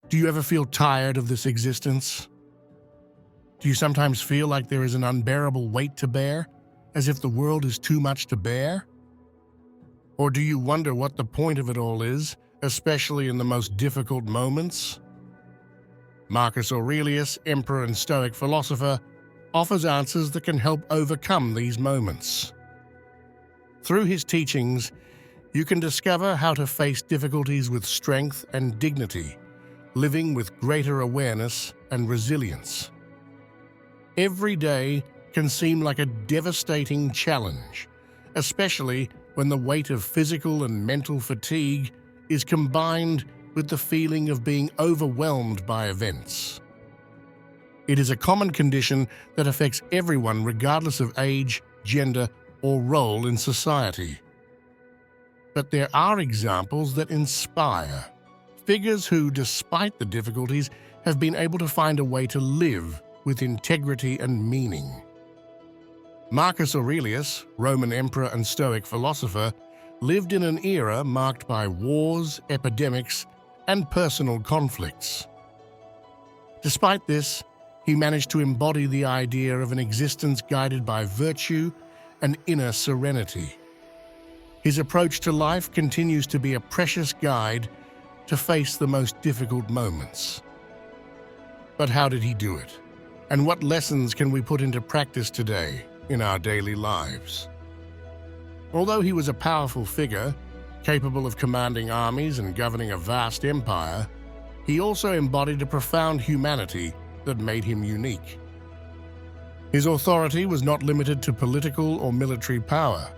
Do you ever feel tired of this existence? Do you sometimes feel like there is an unbearable weight to bear, as if the world is too much to bear? Or do you wonder what the point of it all is, especially in the most difficult moments? Marcus Aurelius, emperor and Stoic philosopher, offers answers that can help overcome these moments. Through his teachings, you can discover how to face difficulties with strength and dignity, living with greater awareness and resilience. Every day can seem like a devastating challenge, especially when the weight of physical and mental fatigue is combined with the feeling of being overwhelmed by events. It is a common condition that affects everyone regardless of age, gender, or role in society. But there are examples that inspire, figures who, despite the difficulties, have been able to find a way to live with integrity and meaning. Marcus Aurelius, Roman emperor and Stoic philosopher, lived in an era marked by wars, epidemics, and personal conflicts. Despite this, he managed to embody the idea of an existence guided by virtue and inner serenity. His approach to life continues to be a precious guide to face the most difficult moments. But how did he do it? And what lessons can we put into practice today in our daily lives? Although he was a powerful figure, capable of commanding armies and governing a vast empire, he also embodied a profound humanity that made him unique. His authority was not limited to political or military power.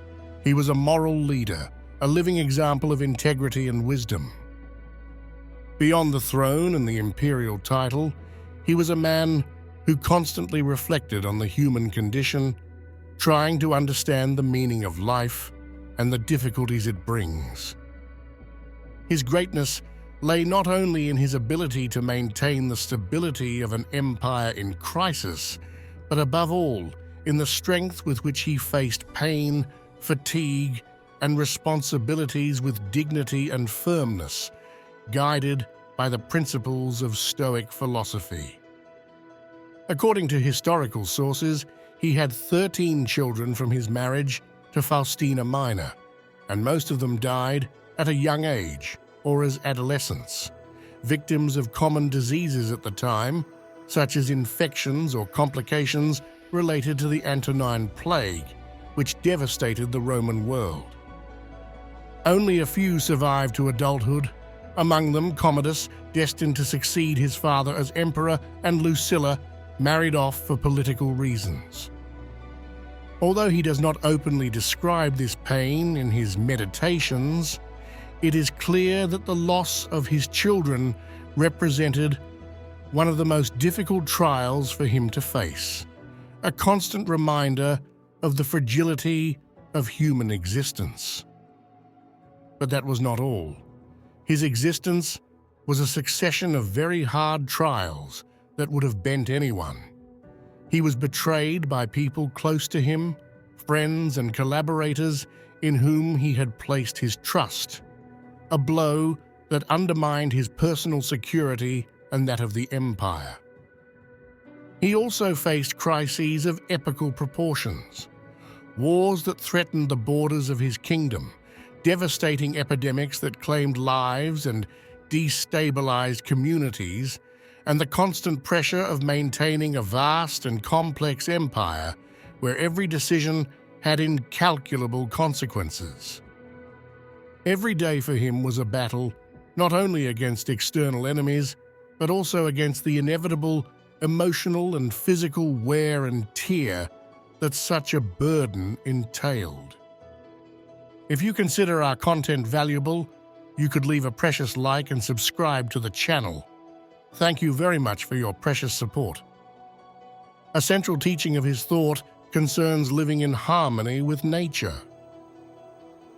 He was a moral leader, a living example of integrity and wisdom. Beyond the throne and the imperial title, he was a man who constantly reflected on the human condition, trying to understand the meaning of life and the difficulties it brings. His greatness lay not only in his ability to maintain the stability of an empire in crisis, but above all, in the strength with which he faced pain, fatigue, and responsibilities with dignity and firmness, guided by the principles of Stoic philosophy. According to historical sources, he had 13 children from his marriage to Faustina Minor, and most of them died at a young age or as adolescents, victims of common diseases at the time, such as infections or complications related to the Antonine Plague, which devastated the Roman world. Only a few survived to adulthood, among them Commodus, destined to succeed his father as emperor, and Lucilla, married off for political reasons. Although he does not openly describe this pain in his meditations, it is clear that the loss of his children represented one of the most difficult trials for him to face, a constant reminder of the fragility of human existence. But that was not all. His existence was a succession of very hard trials that would have bent anyone. He was betrayed by people close to him, friends and collaborators in whom he had placed his trust, a blow that undermined his personal security and that of the empire. He also faced crises of epical proportions, wars that threatened the borders of his kingdom, devastating epidemics that claimed lives and destabilized communities, and the constant pressure of maintaining a vast and complex empire where every decision had incalculable consequences. Every day for him was a battle not only against external enemies, but also against the inevitable emotional and physical wear and tear that such a burden entailed. If you consider our content valuable, you could leave a precious like and subscribe to the channel. Thank you very much for your precious support. A central teaching of his thought concerns living in harmony with nature.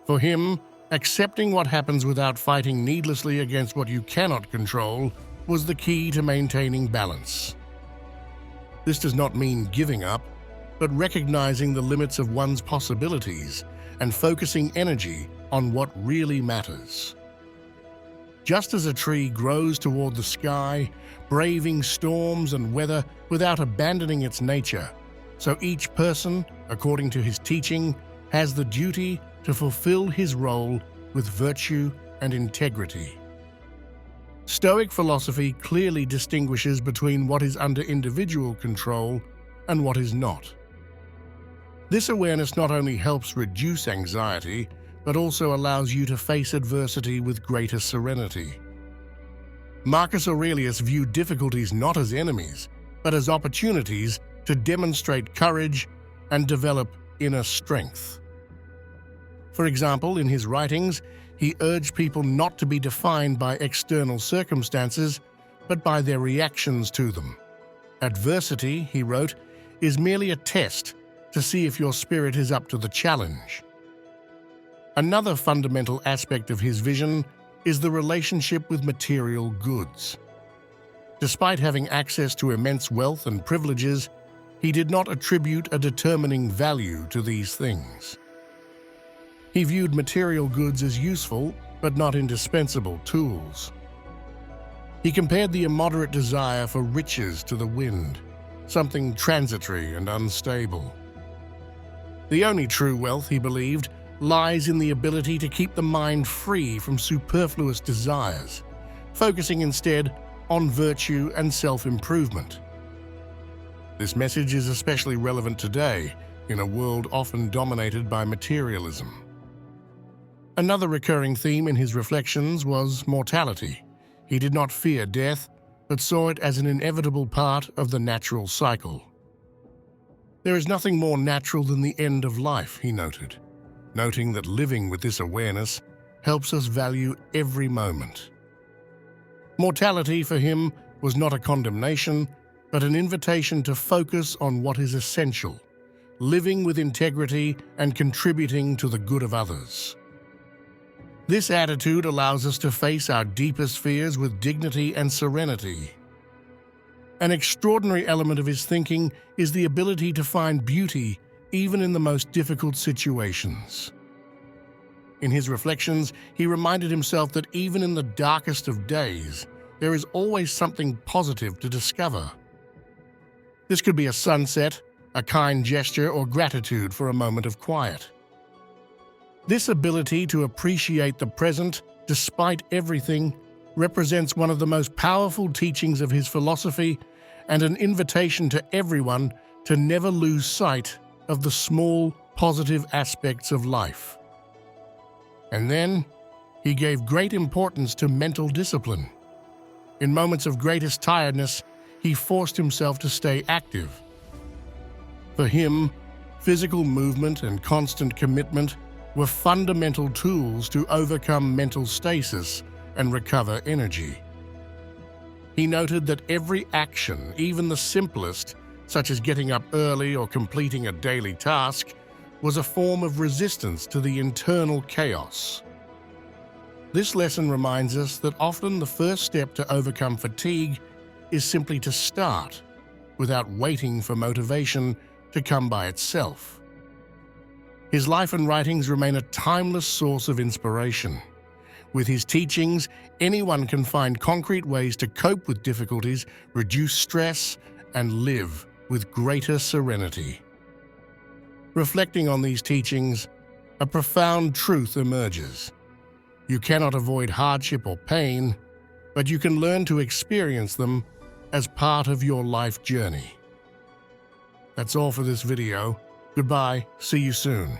For him, accepting what happens without fighting needlessly against what you cannot control was the key to maintaining balance. This does not mean giving up, but recognizing the limits of one's possibilities and focusing energy on what really matters. Just as a tree grows toward the sky, braving storms and weather without abandoning its nature, so each person, according to his teaching, has the duty to fulfill his role with virtue and integrity. Stoic philosophy clearly distinguishes between what is under individual control and what is not. This awareness not only helps reduce anxiety, but also allows you to face adversity with greater serenity. Marcus Aurelius viewed difficulties not as enemies, but as opportunities to demonstrate courage and develop inner strength. For example, in his writings, he urged people not to be defined by external circumstances, but by their reactions to them. Adversity, he wrote, is merely a test to see if your spirit is up to the challenge. Another fundamental aspect of his vision is the relationship with material goods. Despite having access to immense wealth and privileges, he did not attribute a determining value to these things. He viewed material goods as useful, but not indispensable tools. He compared the immoderate desire for riches to the wind, something transitory and unstable. The only true wealth, he believed, lies in the ability to keep the mind free from superfluous desires, focusing instead on virtue and self-improvement. This message is especially relevant today, in a world often dominated by materialism. Another recurring theme in his reflections was mortality. He did not fear death, but saw it as an inevitable part of the natural cycle. There is nothing more natural than the end of life, he noted, noting that living with this awareness helps us value every moment. Mortality for him was not a condemnation, but an invitation to focus on what is essential, living with integrity and contributing to the good of others. This attitude allows us to face our deepest fears with dignity and serenity. An extraordinary element of his thinking is the ability to find beauty even in the most difficult situations. In his reflections, he reminded himself that even in the darkest of days, there is always something positive to discover. This could be a sunset, a kind gesture, or gratitude for a moment of quiet. This ability to appreciate the present, despite everything, represents one of the most powerful teachings of his philosophy and an invitation to everyone to never lose sight of the small, positive aspects of life. And then, he gave great importance to mental discipline. In moments of greatest tiredness, he forced himself to stay active. For him, physical movement and constant commitment were fundamental tools to overcome mental stasis and recover energy. He noted that every action, even the simplest, such as getting up early or completing a daily task, was a form of resistance to the internal chaos. This lesson reminds us that often the first step to overcome fatigue is simply to start, without waiting for motivation to come by itself. His life and writings remain a timeless source of inspiration. With his teachings, anyone can find concrete ways to cope with difficulties, reduce stress, and live with greater serenity. Reflecting on these teachings, a profound truth emerges. You cannot avoid hardship or pain, but you can learn to experience them as part of your life journey. That's all for this video. Goodbye, see you soon.